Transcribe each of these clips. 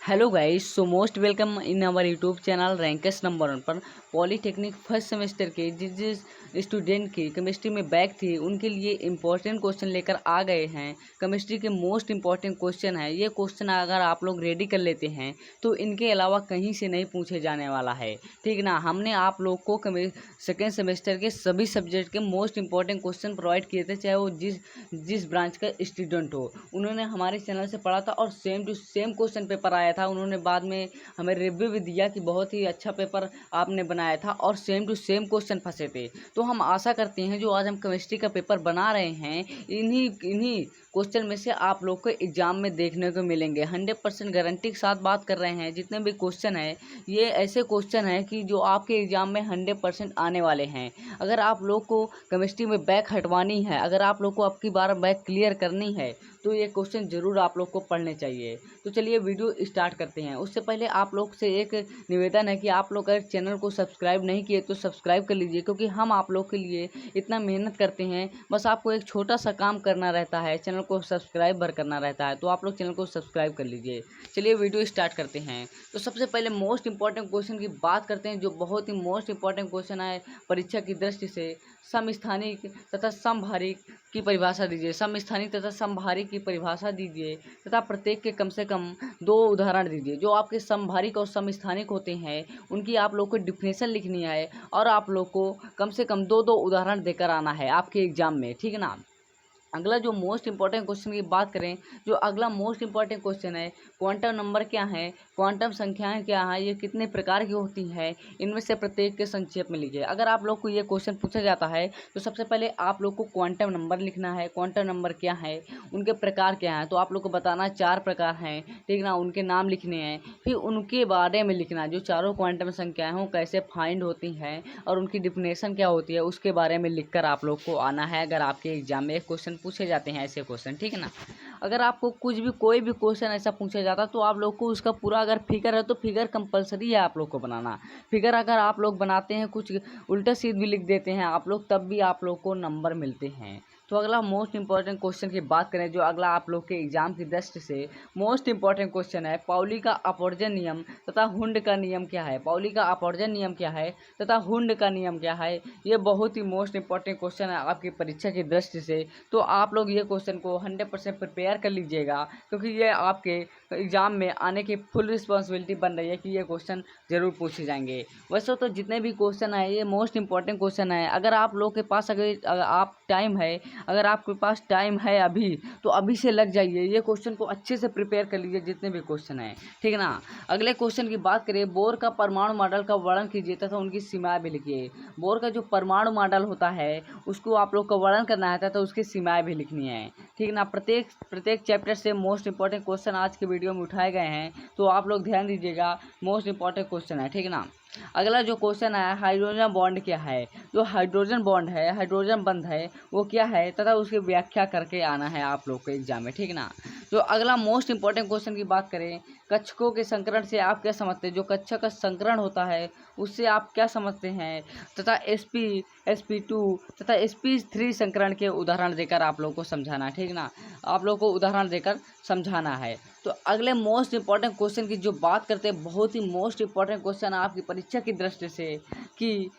Hello guys, so most welcome in our YouTube channel rankers number 1 पर। Polytechnic first semester के जिस student की chemistry में back थी उनके लिए इम्पोर्टेंट क्वेश्चन लेकर आ गए हैं। केमिस्ट्री के मोस्ट इम्पॉर्टेंट क्वेश्चन है ये क्वेश्चन। अगर आप लोग रेडी कर लेते हैं तो इनके अलावा कहीं से नहीं पूछे जाने वाला है, ठीक ना। हमने आप लोग को सेकेंड सेमेस्टर के सभी सब्जेक्ट के मोस्ट इंपॉर्टेंट क्वेश्चन प्रोवाइड किए थे, चाहे वो जिस ब्रांच का स्टूडेंट हो। उन्होंने हमारे चैनल से पढ़ा था और same to same question paper आया था। उन्होंने बाद में हमें रिव्यू भी दिया कि बहुत ही अच्छा पेपर आपने बनाया था और सेम टू सेम क्वेश्चन फंसे थे। तो हम आशा करते हैं जो आज हम केमिस्ट्री का पेपर बना रहे हैं इन्हीं क्वेश्चन में से आप लोग को एग्जाम में देखने को मिलेंगे। 100% गारंटी के साथ बात कर रहे हैं। जितने भी क्वेश्चन है ये ऐसे क्वेश्चन है कि जो आपके एग्जाम में 100% आने वाले हैं। अगर आप लोग को केमिस्ट्री में बैक हटवानी है, अगर आप लोग को अब की बार बैक क्लियर करनी है तो ये क्वेश्चन जरूर आप लोग को पढ़ने चाहिए। तो चलिए वीडियो स्टार्ट करते हैं। उससे पहले आप लोग से एक निवेदन है कि आप लोग अगर चैनल को सब्सक्राइब नहीं किए तो सब्सक्राइब कर लीजिए, क्योंकि हम आप लोग के लिए इतना मेहनत करते हैं। बस आपको एक छोटा सा काम करना रहता है, चैनल को सब्सक्राइब भर करना रहता है। तो आप लोग चैनल को सब्सक्राइब कर लीजिए। चलिए वीडियो स्टार्ट करते हैं। तो सबसे पहले मोस्ट इंपॉर्टेंट क्वेश्चन की बात करते हैं, जो बहुत ही मोस्ट इंपॉर्टेंट क्वेश्चन है परीक्षा की दृष्टि से। समस्थानिक तथा समभारिक की परिभाषा दीजिए। समस्थानिक तथा समभारिक की परिभाषा दीजिए तथा प्रत्येक के कम से कम 2 उदाहरण दीजिए। जो आपके समभारिक और समस्थानिक होते हैं उनकी आप लोग को डिफिनेशन लिखनी है और आप लोग को कम से कम 2 उदाहरण देकर आना है आपके एग्जाम में, ठीक है ना। अगला जो मोस्ट इंपॉर्टेंट क्वेश्चन की बात करें, जो अगला मोस्ट इंपॉर्टेंट क्वेश्चन है, क्वांटम नंबर क्या है, क्वांटम संख्याएं क्या हैं, ये कितने प्रकार की होती हैं, इनमें से प्रत्येक के संक्षेप में लिखिए। अगर आप लोग को ये क्वेश्चन पूछा जाता है तो सबसे पहले आप लोग को क्वांटम नंबर लिखना है। क्वांटम नंबर क्या है, उनके प्रकार क्या हैं, तो आप लोग को बताना 4 प्रकार हैं, ठीक ना। उनके नाम लिखने हैं, फिर उनके बारे में लिखना, जो चारों क्वांटम संख्याएं हों कैसे फाइंड होती हैं और उनकी डिफिनेशन क्या होती है उसके बारे में लिखकर आप लोग को आना है। अगर आपके एग्जाम में क्वेश्चन पूछे जाते हैं ऐसे क्वेश्चन, ठीक है ना। अगर आपको कोई भी क्वेश्चन ऐसा पूछा जाता तो आप लोग को उसका पूरा, अगर फिगर है तो फिगर कंपलसरी है आप लोग को बनाना। फिगर अगर आप लोग बनाते हैं, कुछ उल्टा सीध भी लिख देते हैं आप लोग, तब भी आप लोग को नंबर मिलते हैं। तो अगला मोस्ट इंपॉर्टेंट क्वेश्चन की बात करें, जो अगला आप लोग के एग्जाम की दृष्टि से मोस्ट इंपॉर्टेंट क्वेश्चन है, पाउली का अपवर्जन नियम तथा हुंड का नियम क्या है। पाउली का अपवर्जन नियम क्या है तथा हुंड का नियम क्या है, ये बहुत ही मोस्ट इंपॉर्टेंट क्वेश्चन है आपकी परीक्षा की दृष्टि से। तो आप लोग ये क्वेश्चन को 100% प्रिपेयर कर लीजिएगा, क्योंकि ये आपके एग्जाम में आने की फुल रिस्पॉन्सिबिलिटी बन रही है कि ये क्वेश्चन जरूर पूछे जाएंगे। वैसे तो जितने भी क्वेश्चन है ये मोस्ट इंपॉर्टेंट क्वेश्चन है। अगर आप लोग के पास अगर आप टाइम है, अगर आपके पास टाइम है अभी, तो अभी से लग जाइए, ये क्वेश्चन को अच्छे से प्रिपेयर कर लीजिए जितने भी क्वेश्चन हैं, ठीक है ना। अगले क्वेश्चन की बात करें, बोर का परमाणु मॉडल का वर्णन कीजिए तथा उनकी सीमाएं भी लिखिए। बोर का जो परमाणु मॉडल होता है उसको आप लोग का वर्णन करना है तथा उसकी सीमाएं भी लिखनी है, ठीक ना। प्रत्येक चैप्टर से मोस्ट इंपॉर्टेंट क्वेश्चन आज के वीडियो में उठाए गए हैं, तो आप लोग ध्यान दीजिएगा, मोस्ट इंपॉर्टेंट क्वेश्चन है, ठीक ना। अगला जो क्वेश्चन है, हाइड्रोजन बॉन्ड क्या है। जो हाइड्रोजन बॉन्ड है, हाइड्रोजन बंध है, वो क्या है तथा उसकी व्याख्या करके आना है आप लोग को एग्जाम में, ठीक ना। जो अगला मोस्ट इंपॉर्टेंट क्वेश्चन की बात करें, कक्षकों के संकरण से आप क्या समझते हैं। जो कक्षक का संकरण होता है उससे आप क्या समझते हैं तथा sp2 तथा sp3 संकरण के उदाहरण देकर आप लोग को समझाना है, ठीक ना। आप लोग को उदाहरण देकर समझाना है। तो अगले मोस्ट इंपॉर्टेंट क्वेश्चन की जो बात करते हैं, बहुत ही मोस्ट इंपॉर्टेंट क्वेश्चन आपकी परीक्षा की दृष्टि से कि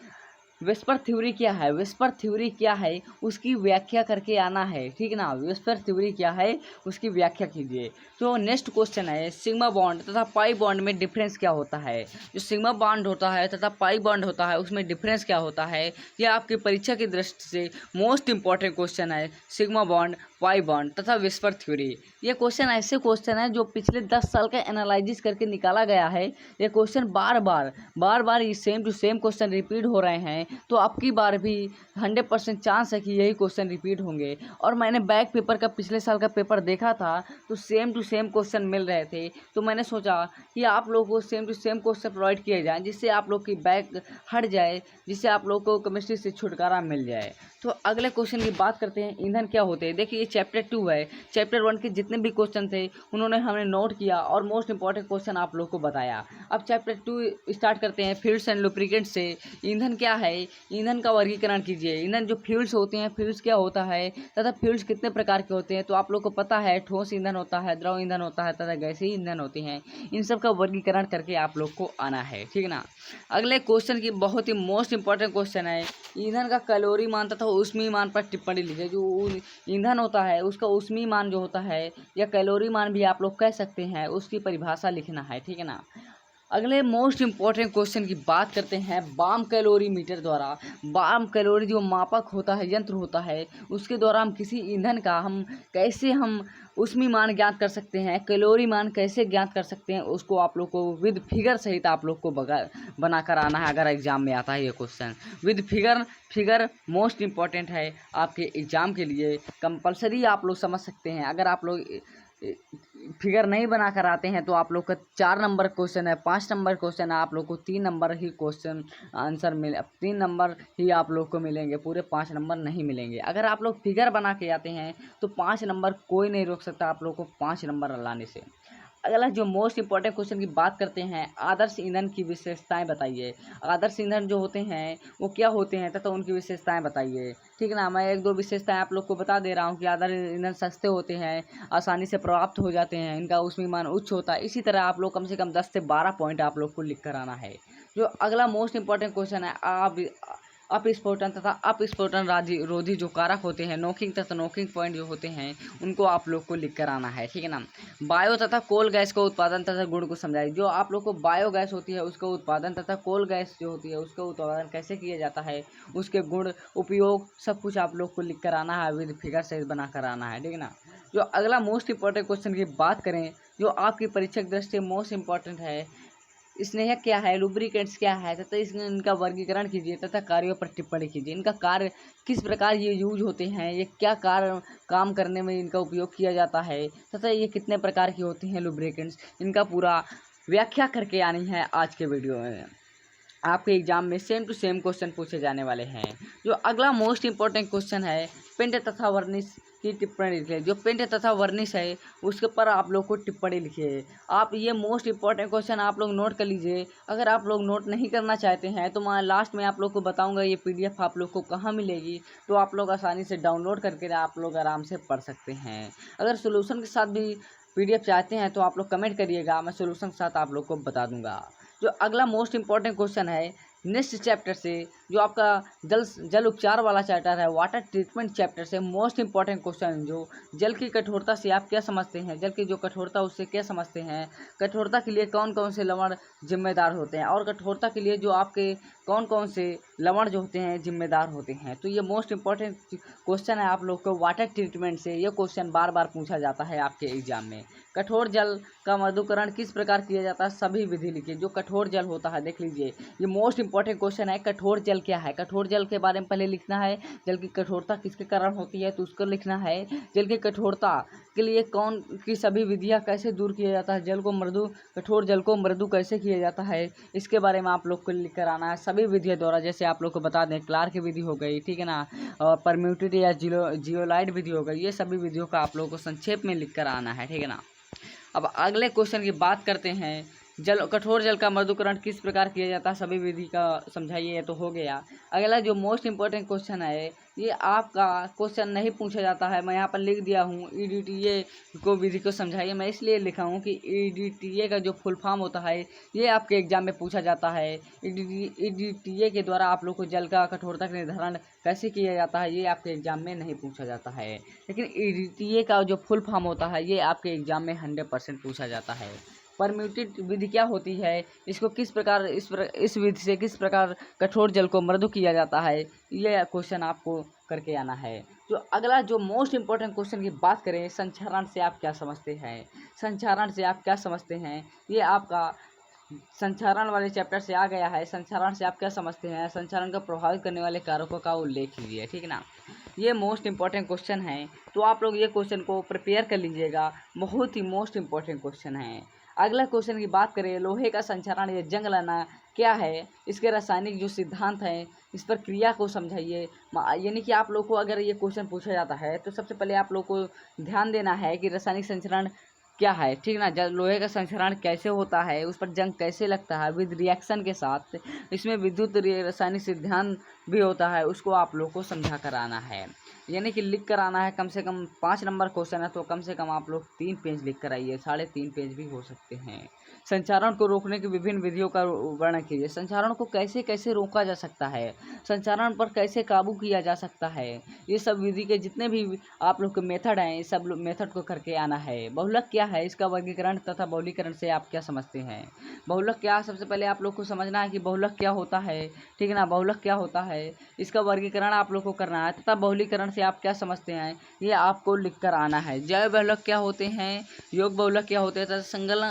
विस्पर थ्योरी क्या है। विस्पर थ्योरी क्या है उसकी व्याख्या करके आना है, ठीक ना। विस्पर थ्योरी क्या है उसकी व्याख्या कीजिए। तो नेक्स्ट क्वेश्चन है, सिग्मा बॉन्ड तथा पाई बॉन्ड में डिफरेंस क्या होता है। जो सिग्मा बॉन्ड होता है तथा पाई बॉन्ड होता है उसमें डिफरेंस क्या होता है, यह आपकी परीक्षा की दृष्टि से मोस्ट इंपॉर्टेंट क्वेश्चन है। सिग्मा बॉन्ड, पाई बॉन्ड तथा विस्पर थ्योरी, ये क्वेश्चन ऐसे क्वेश्चन है जो पिछले 10 साल का एनालिसिस करके निकाला गया है। ये क्वेश्चन बार बार ये same to same question repeat हो रहे हैं, तो अब की बार भी 100% चांस है कि यही क्वेश्चन रिपीट होंगे। और मैंने बैक पेपर का पिछले साल का पेपर देखा था तो सेम टू सेम क्वेश्चन मिल रहे थे, तो मैंने सोचा कि आप लोग को same to same question provide किए जाएँ, जिससे आप लोग की बैक हट जाए, जिससे आप लोग को केमिस्ट्री से छुटकारा मिल जाए। तो अगले क्वेश्चन की बात करते हैं, ईंधन क्या होते हैं। देखिए ये चैप्टर 2 है, चैप्टर 1 के जितने भी क्वेश्चन थे उन्होंने हमने नोट किया और मोस्ट इंपॉर्टेंट क्वेश्चन आप लोग को बताया। अब चैप्टर 2 स्टार्ट करते हैं, फ्लूइड्स एंड लुब्रिकेंट से। ईंधन क्या है, है ईंधन का वर्गीकरण कीजिए। ईंधन जो फ्यूल्स होते हैं, फ्यूल्स क्या होता है तथा फ्यूल्स कितने प्रकार के होते हैं, तो आप लोग को पता है ठोस ईंधन होता है, द्रव ईंधन होता है तथा गैसीय ईंधन होते हैं। इन सब का वर्गीकरण करके आप लोग को आना है, ठीक है ना। अगले क्वेश्चन की बहुत ही मोस्ट इंपॉर्टेंट क्वेश्चन है, ईंधन का कैलोरी मान तथा ऊष्मीय मान पर टिप्पणी लीजिए। जो ईंधन होता है उसका ऊष्मीय मान जो होता है या कैलोरी मान भी आप लोग कह सकते हैं, उसकी परिभाषा लिखना है, ठीक है ना। अगले मोस्ट इंपॉर्टेंट क्वेश्चन की बात करते हैं बाम कैलोरी मीटर द्वारा। बाम कैलोरी जो मापक होता है, यंत्र होता है, उसके द्वारा हम किसी ईंधन का कैसे उसमें मान ज्ञात कर सकते हैं, कैलोरी मान कैसे ज्ञात कर सकते हैं, उसको आप लोग को विद फिगर सहित आप लोग को बना कर आना है। अगर एग्जाम में आता है ये question with figure most important है आपके एग्जाम के लिए, कंपलसरी आप लोग समझ सकते हैं। अगर आप लोग फिगर नहीं बना कर आते हैं तो आप लोग का 4 नंबर क्वेश्चन है, 5 नंबर क्वेश्चन है, आप लोग को 3 नंबर ही क्वेश्चन आंसर मिले, 3 नंबर ही आप लोग को मिलेंगे, पूरे 5 नंबर नहीं मिलेंगे। अगर आप लोग फिगर बना के आते हैं तो 5 नंबर कोई नहीं रोक सकता आप लोग को 5 नंबर लाने से। अगला जो मोस्ट इंपॉर्टेंट क्वेश्चन की बात करते हैं, आदर्श ईंधन की विशेषताएं बताइए। आदर्श ईंधन जो होते हैं वो क्या होते हैं तथा उनकी विशेषताएं बताइए, ठीक है ना। मैं 1-2 विशेषताएं आप लोग को बता दे रहा हूँ कि आदर्श ईंधन सस्ते होते हैं, आसानी से प्राप्त हो जाते हैं, इनका ऊष्मीय मान उच्च होता है। इसी तरह आप लोग कम से कम 10 से 12 पॉइंट आप लोग को लिख कर आना है। जो अगला मोस्ट इंपॉर्टेंट क्वेश्चन है, अपस्फोटन तथा अपस्फोटन रोधी जो कारक होते हैं, नॉकिंग तथा नॉकिंग पॉइंट जो होते हैं, उनको आप लोग को लिख कर आना है, ठीक है ना। बायो तथा कोल गैस का उत्पादन तथा गुण को समझाइए। जो आप लोग को बायो गैस होती है उसका उत्पादन तथा कोल गैस जो होती है उसका उत्पादन कैसे किया जाता है, उसके गुण, उपयोग, सब कुछ आप लोग को लिख कर आना है, विद फिगर सहित बना कर आना है, ठीक है ना। जो अगला मोस्ट इंपॉर्टेंट क्वेश्चन की बात करें, जो आपकी परीक्षा की दृष्टि से मोस्ट इंपॉर्टेंट है, स्नेहक क्या है, लुब्रिकेंट्स क्या है तथा इनका वर्गीकरण कीजिए तथा कार्यों पर टिप्पणी कीजिए। इनका कार्य किस प्रकार ये यूज होते हैं, ये क्या कार्य काम करने में इनका उपयोग किया जाता है तथा ये कितने प्रकार की होती हैं लुब्रिकेंट्स, इनका पूरा व्याख्या करके आनी है आज के वीडियो में। आपके एग्जाम में सेम टू सेम क्वेश्चन पूछे जाने वाले हैं। जो अगला मोस्ट इंपॉर्टेंट क्वेश्चन है, पिंड तथा वर्निश की टिप्पणी लिखिए। जो पिंड तथा वर्निश है उसके पर आप लोग को टिप्पणी लिखिए। आप ये मोस्ट इंपॉर्टेंट क्वेश्चन आप लोग नोट कर लीजिए। अगर आप लोग नोट नहीं करना चाहते हैं तो मैं लास्ट में आप लोग को बताऊंगा ये PDF आप लोग को कहाँ मिलेगी, तो आप लोग आसानी से डाउनलोड करके आप लोग आराम से पढ़ सकते हैं। अगर सोल्यूशन के साथ भी PDF चाहते हैं तो आप लोग कमेंट करिएगा, मैं सोल्यूशन के साथ आप लोग को बता दूंगा। जो अगला मोस्ट इंपॉर्टेंट क्वेश्चन है नेक्स्ट चैप्टर से, जो आपका जल उपचार वाला चैप्टर है, वाटर ट्रीटमेंट चैप्टर से मोस्ट इंपॉर्टेंट क्वेश्चन, जो जल की कठोरता से आप क्या समझते हैं, जल की जो कठोरता उससे क्या समझते हैं, कठोरता के लिए कौन कौन से लवण जिम्मेदार होते हैं और कठोरता के लिए जो आपके कौन कौन से लवण जो होते हैं जिम्मेदार होते हैं। तो ये मोस्ट इंपॉर्टेंट क्वेश्चन है आप लोग को वाटर ट्रीटमेंट से। ये क्वेश्चन बार बार पूछा जाता है आपके एग्जाम में। कठोर जल का मृदुकरण किस प्रकार किया जाता है, सभी विधि लिखिए। जो कठोर जल होता है, देख लीजिए ये मोस्ट इंपॉर्टेंट क्वेश्चन है, कठोर जल क्या है, कठोर जल के बारे में पहले लिखना है। जल की कठोरता किसके कारण होती है तो उसको लिखना है। जल की कठोरता के लिए कौन की सभी विधियां कैसे दूर किया जाता है, जल को मृदु, कठोर जल को मृदु कैसे किया जाता है, इसके बारे में आप लोग को लिख कर आना है सभी विधियों द्वारा। जैसे आप लोग को बता दें क्लार्क की विधि हो गई, ठीक है ना, और परम्यूटेड या जियोलाइट विधि हो गई, ये सभी विधियों का आप लोग को संक्षेप में लिख कर आना है, ठीक है ना। अब अगले क्वेश्चन की बात करते हैं, कठोर जल का मृदुकरण किस प्रकार किया जाता है, सभी विधि का समझाइए, ये तो हो गया। अगला जो मोस्ट इंपॉर्टेंट क्वेश्चन है, ये आपका क्वेश्चन नहीं पूछा जाता है, मैं यहाँ पर लिख दिया हूँ EDTA को विधि को समझाइए। मैं इसलिए लिखा हूँ कि EDTA का जो फुल फॉर्म होता है ये आपके एग्जाम में पूछा जाता है। EDTA के द्वारा आप लोग को जल का कठोरता का निर्धारण कैसे किया जाता है ये आपके एग्जाम में नहीं पूछा जाता है, लेकिन EDTA का जो फुल फॉर्म होता है ये आपके एग्जाम में 100% पूछा जाता है। परम्यूटेड विधि क्या होती है, इसको किस प्रकार इस विधि से किस प्रकार कठोर जल को मृदु किया जाता है, ये क्वेश्चन आपको करके आना है। जो अगला जो मोस्ट इंपॉर्टेंट क्वेश्चन की बात करें, संचारण से आप क्या समझते हैं, संचारण से आप क्या समझते हैं, ये आपका संचारण वाले चैप्टर से आ गया है। संचारण से आप क्या समझते हैं, संचारण को प्रभावित करने वाले कारकों का उल्लेख कीजिए, ठीक है ना। ये मोस्ट इंपॉर्टेंट क्वेश्चन है, तो आप लोग ये क्वेश्चन को प्रिपेयर कर लीजिएगा, बहुत ही मोस्ट इंपॉर्टेंट क्वेश्चन है। अगला क्वेश्चन की बात करें, लोहे का संचारण या जंग लाना क्या है, इसके रासायनिक जो सिद्धांत हैं इस पर क्रिया को समझाइए। यानी कि आप लोग को अगर ये क्वेश्चन पूछा जाता है तो सबसे पहले आप लोग को ध्यान देना है कि रासायनिक संचरण क्या है, ठीक ना। लोहे का संक्षारण कैसे होता है, उस पर जंग कैसे लगता है विद रिएक्शन के साथ, इसमें विद्युत रासायनिक सिद्धांत भी होता है, उसको आप लोग को समझा कर आना है, यानी कि लिख कर आना है। कम से कम 5 नंबर क्वेश्चन है तो कम से कम आप लोग 3 पेज लिख कर आइए, 3.5 पेज भी हो सकते हैं। संचारण को रोकने की विभिन्न विधियों का वर्णन कीजिए। संचारण को कैसे कैसे रोका जा सकता है, संचारण पर कैसे काबू किया जा सकता है, ये सब विधि के जितने भी आप लोग के मेथड हैं, इस सब मेथड को करके आना है। बहुलक क्या है, इसका वर्गीकरण तथा बहुलीकरण से आप क्या समझते हैं। बहुलक क्या, सबसे पहले आप लोग को समझना है कि बहुलक क्या होता है, ठीक है ना। बहुलक क्या होता है, इसका वर्गीकरण आप लोग को करना है तथा बहुलीकरण से आप क्या समझते हैं, ये आपको लिख कर आना है। जैव बहुलक क्या होते हैं, योग बहुलक क्या होते हैं तथा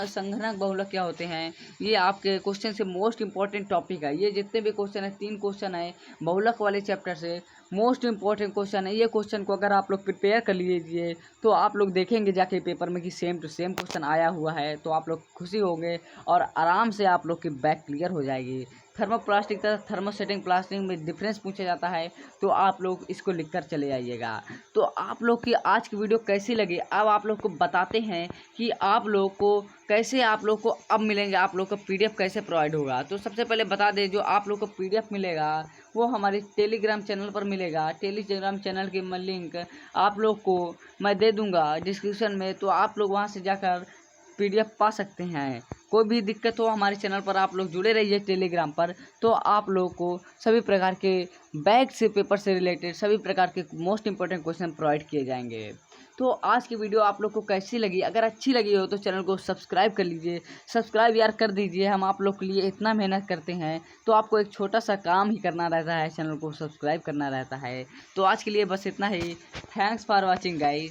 संघनक बहुलक क्या होते हैं, ये आपके क्वेश्चन से मोस्ट इंपॉर्टेंट टॉपिक है। ये जितने भी क्वेश्चन है, 3 क्वेश्चन है बहुलक वाले चैप्टर से, मोस्ट इंपॉर्टेंट क्वेश्चन है। ये क्वेश्चन को अगर आप लोग प्रिपेयर कर लीजिए तो आप लोग देखेंगे जाके पेपर में कि सेम टू सेम क्वेश्चन आया हुआ है, तो आप लोग खुशी होंगे और आराम से आप लोग की बैक क्लियर हो जाएगी। थर्मोप्लास्टिक तथा थर्मोसेटिंग प्लास्टिक में डिफरेंस पूछा जाता है, तो आप लोग इसको लिखकर चले आइएगा। तो आप लोग की आज की वीडियो कैसी लगी, अब आप लोग को बताते हैं कि आप लोग को कैसे, आप लोग को अब मिलेंगे, आप लोग को PDF कैसे प्रोवाइड होगा। तो सबसे पहले बता दें, जो आप लोग को PDF मिलेगा वो हमारे टेलीग्राम चैनल पर मिलेगा। टेलीग्राम चैनल की मैं लिंक आप लोग को मैं दे दूंगा डिस्क्रिप्शन में, तो आप लोग वहां से जाकर PDF पा सकते हैं। कोई भी दिक्कत हो हमारे चैनल पर आप लोग जुड़े रहिए टेलीग्राम पर, तो आप लोग को सभी प्रकार के बैग से पेपर से रिलेटेड सभी प्रकार के मोस्ट इंपॉर्टेंट क्वेश्चन प्रोवाइड किए जाएंगे। तो आज की वीडियो आप लोग को कैसी लगी, अगर अच्छी लगी हो तो चैनल को सब्सक्राइब कर लीजिए। सब्सक्राइब यार कर दीजिए, हम आप लोग के लिए इतना मेहनत करते हैं, तो आपको एक छोटा सा काम ही करना रहता है, चैनल को सब्सक्राइब करना रहता है। तो आज के लिए बस इतना ही। Thanks for watching guys.